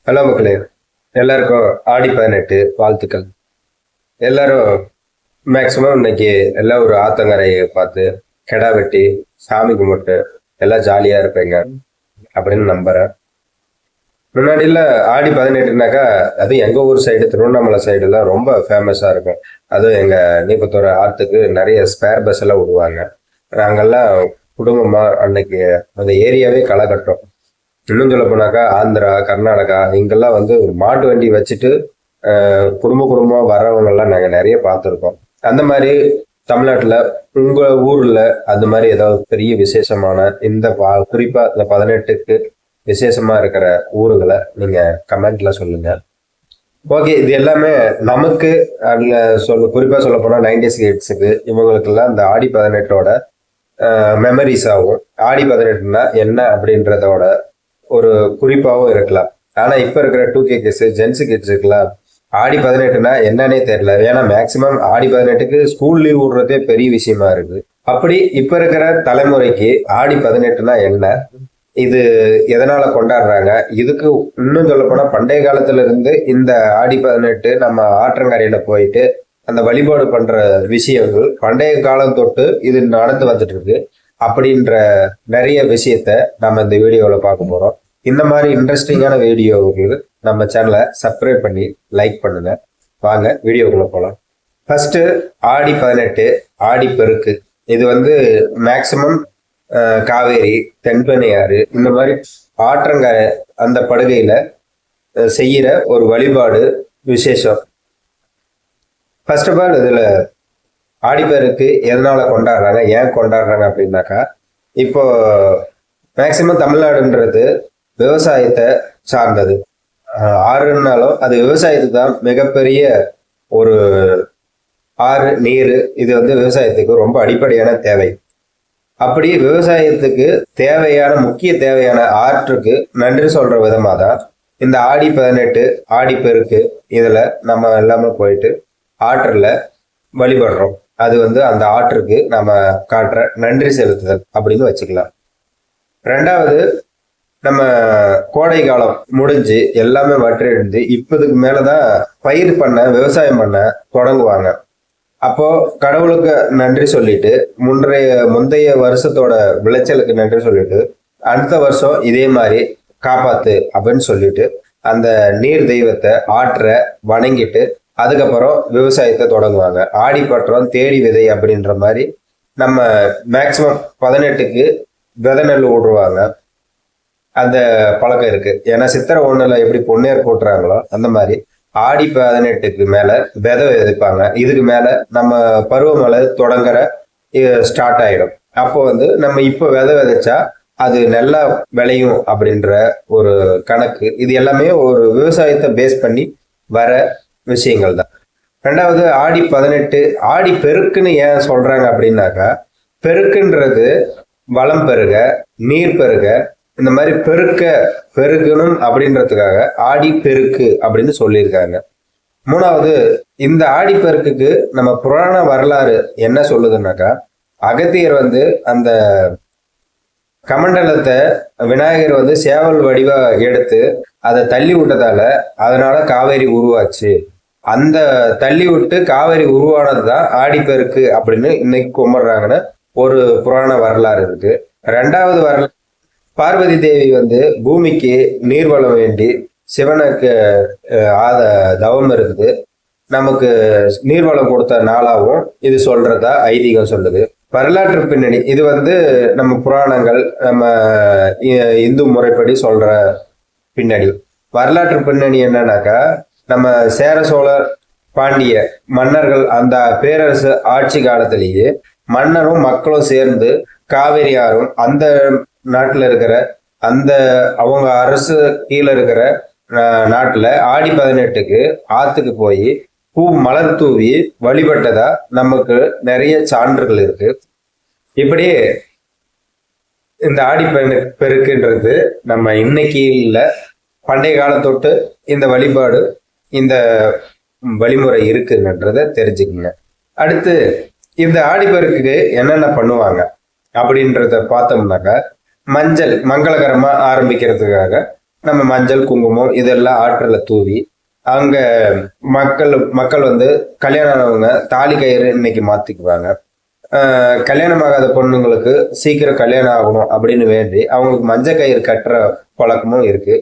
Hello மக்களே, எல்லாருக்கும் ஆடி 18 வாழ்த்துக்கள். எல்லாரும் மேக்சிமம் இன்னைக்கு எல்லாம் ஒரு ஆத்தங்கரையை பார்த்து கெடா வெட்டி சாமி கும்பிட்டு எல்லாம் ஜாலியா இருப்பீங்க அப்படின்னு நம்புறேன். முன்னாடியில் ஆடி 18னாக்கா அது எங்க ஊர் சைடு திருவண்ணாமலை சைடுலாம் ரொம்ப ஃபேமஸா இருக்கும். அதுவும் எங்க நீப்பத்தோர ஆத்துக்கு நிறைய ஸ்பேர் பஸ் எல்லாம் விடுவாங்க. நாங்கெல்லாம் குடும்பமா அன்னைக்கு அந்த ஏரியாவே களை கட்டும். இன்னும் சொல்ல போனாக்கா ஆந்திரா, கர்நாடகா இங்கெல்லாம் வந்து ஒரு மாட்டு வண்டி வச்சுட்டு குடும்பமா வர்றவங்க எல்லாம் நாங்க நிறைய பார்த்துருக்கோம். அந்த மாதிரி தமிழ்நாட்டுல உங்க ஊர்ல அந்த மாதிரி ஏதாவது பெரிய விசேஷமான இந்த குறிப்பா இந்த 18க்கு விசேஷமா இருக்கிற ஊர்களை நீங்க கமெண்ட்ல சொல்லுங்க. ஓகே, இது எல்லாமே நமக்கு அதுல குறிப்பா சொல்ல போனா 90s கிட்ஸுக்கு இவங்களுக்கெல்லாம் இந்த ஆடி 18ஓட மெமரிஸ் ஆகும். ஆடி 18னா என்ன அப்படின்றதோட ஒரு குறிப்பாகவும் இருக்கலாம். ஆனா இப்ப இருக்கிற 2K கிட்ஸ், ஜென்ஸு கிட்ஸுக்குலாம் ஆடி 18னா என்னன்னே தெரியல. ஏன்னா மேக்சிமம் ஆடி 18க்கு ஸ்கூல் லீவ் விடுறதே பெரிய விஷயமா இருக்கு. அப்படி இப்ப இருக்கிற தலைமுறைக்கு ஆடி 18னா என்ன, இது எதனால கொண்டாடுறாங்க, இதுக்கு இன்னும் சொல்ல போனா பண்டைய காலத்துல இருந்து இந்த ஆடி 18 நம்ம ஆற்றங்கரையில போயிட்டு அந்த வழிபாடு பண்ற விஷயங்கள் பண்டைய காலம் தொட்டு இது நடந்து வந்துட்டு இருக்கு. அப்படின்ற நிறைய விஷயத்த நம்ம இந்த வீடியோல பார்க்க போறோம். இந்த மாதிரி இன்ட்ரெஸ்டிங்கான வீடியோவுக்கு நம்ம சேனலை சப்ஸ்கிரைப் பண்ணி லைக் பண்ணுங்க. வாங்க வீடியோக்குள்ள போகலாம். ஃபர்ஸ்ட் ஆடி 18 ஆடி பெருக்கு. இது வந்து மேக்சிமம் காவேரி, தென்பெண்ணையாறு இந்த மாதிரி ஆற்றங்கரை அந்த படுகையில செய்யற ஒரு வழிபாடு விசேஷம். ஃபர்ஸ்ட் ஆஃப் ஆல் இதுல ஆடிப்பெருக்கு எதனால கொண்டாடுறாங்க, ஏன் கொண்டாடுறாங்க அப்படின்னாக்கா, இப்போ மேக்சிமம் தமிழ்நாடுன்றது விவசாயத்தை சார்ந்தது. ஆறுனாலும் அது விவசாயத்துக்கு தான் மிகப்பெரிய ஒரு ஆறு, நீர் இது வந்து விவசாயத்துக்கு ரொம்ப அடிப்படையான தேவை. அப்படி விவசாயத்துக்கு தேவையான முக்கிய தேவையான ஆற்றுக்கு நன்றி சொல்ற விதமாக தான் இந்த ஆடி 18 ஆடி பெருக்கு இதுல நம்ம எல்லாமே போயிட்டு ஆற்றுல வழிபடுறோம். அது வந்து அந்த ஆற்றுக்கு நம்ம காட்டுற நன்றி செலுத்துதல் அப்படின்னு வச்சுக்கலாம். ரெண்டாவது, நம்ம கோடை காலம் முடிஞ்சு எல்லாமே வற்றிருந்து இப்போதுக்கு மேலதான் பயிர் பண்ண, விவசாயம் பண்ண தொடங்குவாங்க. அப்போ கடவுளுக்கு நன்றி சொல்லிட்டு முந்தைய வருஷத்தோட விளைச்சலுக்கு நன்றி சொல்லிட்டு அடுத்த வருஷம் இதே மாதிரி காப்பாத்து அப்படின்னு சொல்லிட்டு அந்த நீர் தெய்வத்தை ஆற்ற வணங்கிட்டு அதுக்கப்புறம் விவசாயத்தை தொடங்குவாங்க. ஆடிப்பட்டம் தேடி விதை அப்படின்ற மாதிரி நம்ம மேக்சிமம் 18க்கு விதை நெல் விடுவாங்க. அந்த பழக்கம் இருக்கு. ஏன்னா சித்திரை 1ல எப்படி பொன்னேர் போட்டுறாங்களோ அந்த மாதிரி ஆடி 18க்கு மேல விதை விதைப்பாங்க. இதுக்கு மேல நம்ம பருவமழை தொடங்குற ஸ்டார்ட் ஆயிடும். அப்போ வந்து நம்ம இப்போ விதை விதைச்சா அது நல்லா விளையும் அப்படின்ற ஒரு கணக்கு. இது எல்லாமே ஒரு விவசாயத்தை பேஸ் பண்ணி வர விஷயங்கள் தான். ரெண்டாவது, ஆடி 18 ஆடி பெருக்குன்னு ஏன் சொல்றாங்க அப்படின்னாக்கா, பெருக்குன்றது வளம் பெருக, நீர் பெருக, இந்த மாதிரி பெருகணும் அப்படின்றதுக்காக ஆடி பெருக்கு அப்படின்னு சொல்லியிருக்காங்க. மூணாவது, இந்த ஆடி பெருக்குக்கு நம்ம புராண வரலாறு என்ன சொல்லுதுன்னாக்கா, அகத்தியர் வந்து அந்த கமண்டலத்தை விநாயகர் வந்து சேவல் வடிவா எடுத்து அதை தள்ளி விட்டதால அதனால காவேரி உருவாச்சு. அந்த தள்ளி விட்டு காவேரி உருவானதுதான் ஆடிப்பெருக்கு அப்படின்னு இன்னைக்கு கும்பிடுறாங்கன்னு ஒரு புராண வரலாறு இருக்கு. ரெண்டாவது வரலாறு, பார்வதி தேவி வந்து பூமிக்கு நீர்வளம் வேண்டி சிவனுக்கு தவம் இருந்து நமக்கு நீர்வளம் கொடுத்த நாளாகவும் இது சொல்றதா ஐதீகம் சொல்லுது. வரலாற்று பின்னணி இது வந்து நம்ம புராணங்கள், நம்ம இந்து முறைப்படி சொல்ற பின்னணி. வரலாற்று பின்னணி என்னன்னாக்கா, நம்ம சேர, சோழர், பாண்டிய மன்னர்கள் அந்த பேரரசு ஆட்சி காலத்திலேயே மன்னரும் மக்களும் சேர்ந்து காவேரி ஆறும் அந்த நாட்டுல இருக்கிற அந்த அவங்க அரசு கீழே இருக்கிற நாட்டுல ஆடி 18க்கு ஆத்துக்கு போய் மலர் தூவி வழிபட்டதா நமக்கு நிறைய சான்றுகள் இருக்கு. இப்படி இந்த ஆடி பெருக்குன்றது நம்ம இன்னைக்கு இல்ல, பண்டைய காலத்தொட்டு இந்த வழிபாடு, இந்த வழிமுறை இருக்குன்றத தெரிஞ்சுக்கங்க. அடுத்து, இந்த ஆடிப்பெருக்குக்கு என்னென்ன பண்ணுவாங்க அப்படின்றத பார்த்தோம்னாக்கா, மஞ்சள் மங்களகரமா ஆரம்பிக்கிறதுக்காக நம்ம மஞ்சள் குங்குமம் இதெல்லாம் ஆற்றல தூவி அங்க மக்கள் வந்து கல்யாணம் ஆனவங்க தாலி கயிறு இன்னைக்கு மாத்திக்குவாங்க. கல்யாணம் ஆகாத பொண்ணுங்களுக்கு சீக்கிரம் கல்யாணம் ஆகணும் அப்படின்னு வேண்டி அவங்களுக்கு மஞ்சள் கயிறு கட்டுற பழக்கமும் இருக்கு.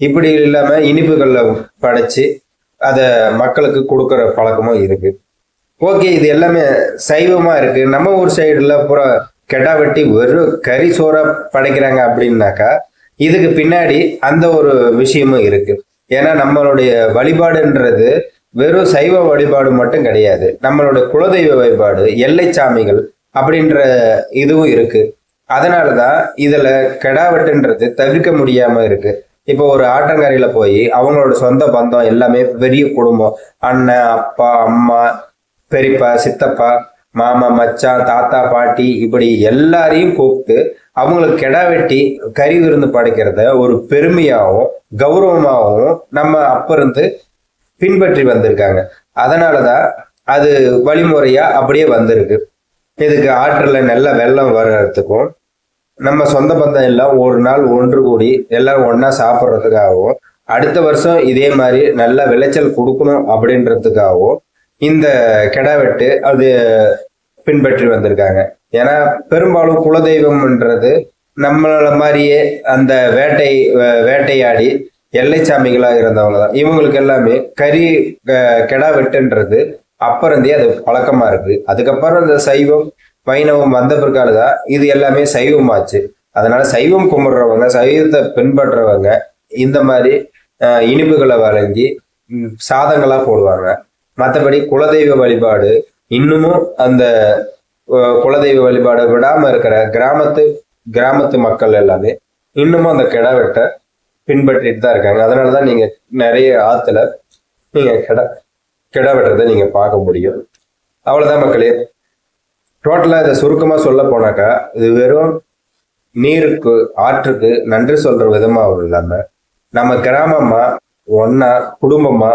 இப்படி இல்லாம இனிப்புகள்ல படைச்சு அதை மக்களுக்கு கொடுக்குற பழக்கமும் இருக்கு. ஓகே, இது எல்லாமே சைவமா இருக்கு. நம்ம ஊர் சைடுல பூரா கெடா வெட்டி வெறும் கறி சோறா படைக்கிறாங்க அப்படின்னாக்கா இதுக்கு பின்னாடி அந்த ஒரு விஷயமும் இருக்கு. ஏன்னா நம்மளுடைய வழிபாடுன்றது வெறும் சைவ வழிபாடு மட்டும் கிடையாது. நம்மளுடைய குலதெய்வ வழிபாடு, எல்லை சாமிகள் அப்படின்ற இதுவும் இருக்கு. அதனாலதான் இதுல கெடா வெட்டுன்றது தவிர்க்க முடியாம இருக்கு. இப்போ ஒரு ஆற்றங்கரையில போய் அவங்களோட சொந்த பந்தம் எல்லாமே பெரிய குடும்பம், அண்ணன், அப்பா, அம்மா, பெரியப்பா, சித்தப்பா, மாமா, மச்சான், தாத்தா, பாட்டி, இப்படி எல்லாரையும் கூப்பிட்டு அவங்களுக்கு கெடா வெட்டி கறி விருந்து படைக்கிறத ஒரு பெருமையாகவும் கௌரவமாகவும் நம்ம அப்ப இருந்து பின்பற்றி வந்திருக்காங்க. அதனாலதான் அது வழிமுறையா அப்படியே வந்திருக்கு. இதுக்கு ஆற்றுல நல்ல வெள்ளம் வர்றதுக்கும் நம்ம சொந்த பந்தம் எல்லாம் ஒரு நாள் ஒன்று கூடி எல்லாரும் ஒன்னா சாப்பிட்றதுக்காகவும் அடுத்த வருஷம் இதே மாதிரி நல்ல விளைச்சல் கொடுக்கணும் அப்படின்றதுக்காகவும் இந்த கெடா வெட்டு அது பின்பற்றி வந்திருக்காங்க. ஏன்னா பெரும்பாலும் குலதெய்வம்ன்றது நம்மள மாதிரியே அந்த வேட்டையாடி எல்லை சாமிகளா இருந்தவங்க தான். இவங்களுக்கு எல்லாமே கெடா வெட்டுன்றது அப்பறந்தே அது பழக்கமா இருக்கு. அதுக்கப்புறம் இந்த சைவம் வைணவம் வந்த பிற்காலதான் இது எல்லாமே சைவமாச்சு. அதனால சைவம் கும்பிடுறவங்க, சைவத்தை பின்பற்றுறவங்க இந்த மாதிரி இனிப்புகளை வழங்கி சாதங்களா போடுவாங்க. மற்றபடி குலதெய்வ வழிபாடு இன்னமும் அந்த குலதெய்வ வழிபாடு விடாம இருக்கிற கிராமத்து மக்கள் எல்லாமே இன்னமும் அந்த கெடா வெட்ட பின்பற்றிட்டு தான் இருக்காங்க. அதனாலதான் நீங்க நிறைய ஆத்துல நீங்க கெடா வெட்டுறதை நீங்க பார்க்க முடியும். அவ்வளவுதான் மக்களே. டோட்டலா இதை சுருக்கமா சொல்ல போனாக்கா இது வெறும் நீருக்கு, ஆற்றுக்கு நன்றி சொல்ற விதமாவும் இல்லாம நம்ம கிராமமா ஒன்னா குடும்பமா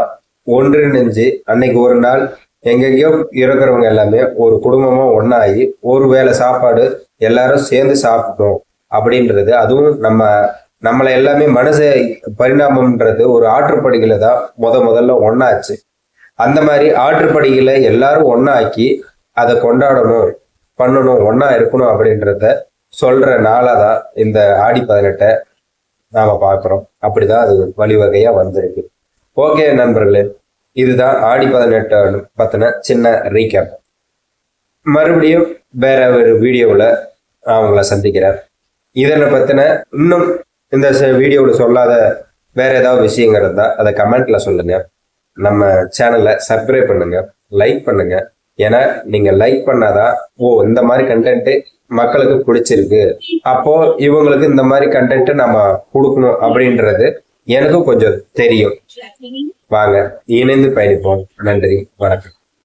ஒன்றிணைஞ்சு அன்னைக்கு ஒரு நாள் எங்கெங்கயோ இருக்கிறவங்க எல்லாமே ஒரு குடும்பமா ஒன்னாகி ஒரு வேளை சாப்பாடு எல்லாரும் சேர்ந்து சாப்பிட்டோம் அப்படின்றது, அதுவும் நம்மளை எல்லாமே மனச பரிணாமம்ன்றது ஒரு ஆற்றுப்படுகையில தான் முதல்ல ஒன்னாச்சு. அந்த மாதிரி ஆற்றுப்படுகையில எல்லாரும் ஒன்னாக்கி அதை கொண்டாடணும், பண்ணணும், ஒன்னா இருக்கணும் அப்படின்றத சொல்ற நாளாதான் இந்த ஆடி 18 நாம பார்க்கிறோம். அப்படிதான் அது வழிவகையா வந்திருக்கு. ஓகே நண்பர்களே, இதுதான் ஆடி 18 பத்தின சின்ன ரீகேப். மறுபடியும் வேற ஒரு வீடியோவில் அவங்கள சந்திக்கிறேன். இதனை பத்தின இன்னும் இந்த வீடியோவில் சொல்லாத வேற ஏதாவது விஷயங்கள் இருந்தா அதை கமெண்ட்ல சொல்லுங்க. நம்ம சேனலை சப்ஸ்கிரைப் பண்ணுங்க, லைக் பண்ணுங்க. ஏன்னா நீங்க லைக் பண்ணாதான் இந்த மாதிரி கண்டென்ட் மக்களுக்கு பிடிச்சிருக்கு, அப்போ இவங்களுக்கு இந்த மாதிரி கண்டென்ட் நம்ம கொடுக்கணும் அப்படின்றது எனக்கும் கொஞ்சம் தெரியும். வாங்க இணைந்து பயணிப்போம். நன்றி, வணக்கம்.